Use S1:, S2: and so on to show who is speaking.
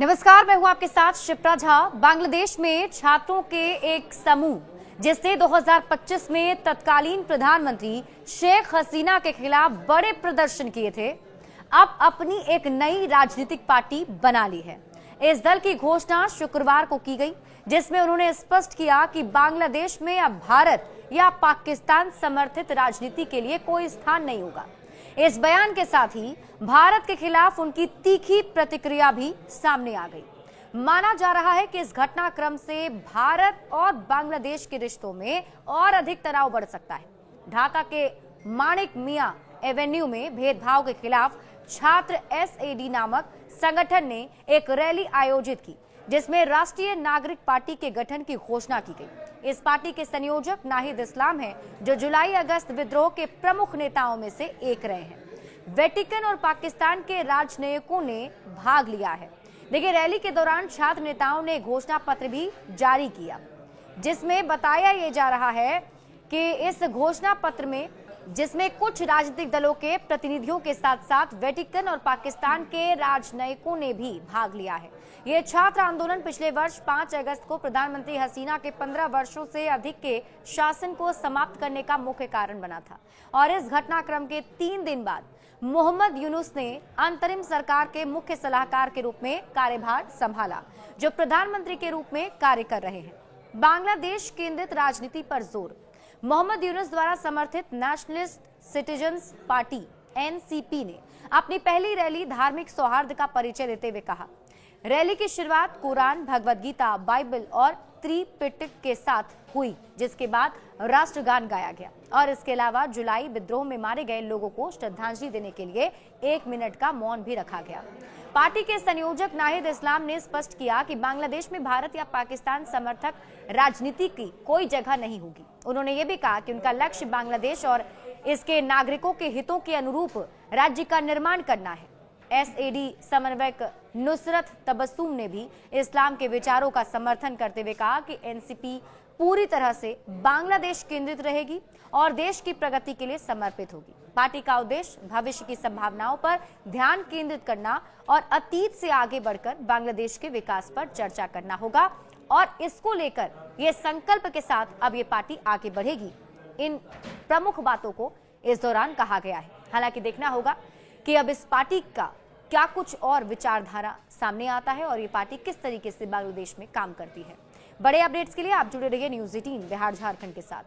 S1: नमस्कार, मैं हूं आपके साथ शिप्रा झा। बांग्लादेश में छात्रों के एक समूह जिसने 2025 में तत्कालीन प्रधानमंत्री शेख हसीना के खिलाफ बड़े प्रदर्शन किए थे, अब अपनी एक नई राजनीतिक पार्टी बना ली है। इस दल की घोषणा शुक्रवार को की गई, जिसमें उन्होंने स्पष्ट किया कि बांग्लादेश में अब भारत या पाकिस्तान समर्थित राजनीति के लिए कोई स्थान नहीं होगा। इस बयान के साथ ही भारत के खिलाफ उनकी तीखी प्रतिक्रिया भी सामने आ गई। माना जा रहा है कि इस घटनाक्रम से भारत और बांग्लादेश के रिश्तों में और अधिक तनाव बढ़ सकता है। ढाका के माणिक मियां एवेन्यू में भेदभाव के खिलाफ छात्र SAD नामक संगठन ने एक रैली आयोजित की, जिसमें राष्ट्रीय नागरिक पार्टी के गठन की घोषणा की गई। इस पार्टी के संयोजक नाहिद इस्लाम हैं, जो जुलाई अगस्त विद्रोह के प्रमुख नेताओं में से एक रहे हैं। वेटिकन और पाकिस्तान के राजनयिकों ने भाग लिया है। देखिए, रैली के दौरान छात्र नेताओं ने घोषणा पत्र भी जारी किया, जिसमें बताया ये जा रहा है कि इस घोषणा पत्र में जिसमें कुछ राजनीतिक दलों के प्रतिनिधियों के साथ साथ वेटिकन और पाकिस्तान के राजनयिकों ने भी भाग लिया है। ये छात्र आंदोलन पिछले वर्ष 5 अगस्त को प्रधानमंत्री हसीना के 15 वर्षों से अधिक के शासन को समाप्त करने का मुख्य कारण बना था। और इस घटनाक्रम के 3 दिन बाद मोहम्मद यूनुस ने अंतरिम सरकार के मुख्य सलाहकार के रूप में कार्यभार संभाला, जो प्रधानमंत्री के रूप में कार्य कर रहे हैं। बांग्लादेश केंद्रित राजनीति पर जोर। मोहम्मद यूनुस द्वारा समर्थित नेशनलिस्ट सिटीजन्स पार्टी NCP ने अपनी पहली रैली धार्मिक सौहार्द का परिचय देते हुए कहा। रैली की शुरुआत कुरान, भगवद गीता, बाइबल और त्रिपिटक के साथ हुई, जिसके बाद राष्ट्रगान गाया गया और इसके अलावा जुलाई विद्रोह में मारे गए लोगों को श्रद्धांजलि देने के लिए 1 मिनट का मौन भी रखा गया। पार्टी के संयोजक नाहिद इस्लाम ने स्पष्ट किया कि बांग्लादेश में भारत या पाकिस्तान समर्थक राजनीति की कोई जगह नहीं होगी। उन्होंने ये भी कहा कि उनका लक्ष्य बांग्लादेश और इसके नागरिकों के हितों के अनुरूप राज्य का निर्माण करना है। SAD समन्वयक नुसरत तबस्सुम ने भी इस्लाम के विचारों का समर्थन करते हुए कहा कि NCP पूरी तरह से बांग्लादेश केंद्रित रहेगी और देश की प्रगति के लिए समर्पित होगी। पार्टी का उद्देश्य भविष्य की संभावनाओं पर ध्यान केंद्रित करना और अतीत से आगे बढ़कर बांग्लादेश के विकास पर चर्चा करना होगा और इसको लेकर ये संकल्प के साथ अब ये पार्टी आगे बढ़ेगी। इन प्रमुख बातों को इस दौरान कहा गया है। हालांकि देखना होगा कि अब इस पार्टी का क्या कुछ और विचारधारा सामने आता है और ये पार्टी किस तरीके से बांग्लादेश में काम करती है। बड़े अपडेट्स के लिए आप जुड़े रहिए न्यूज़ 18 बिहार झारखंड के साथ।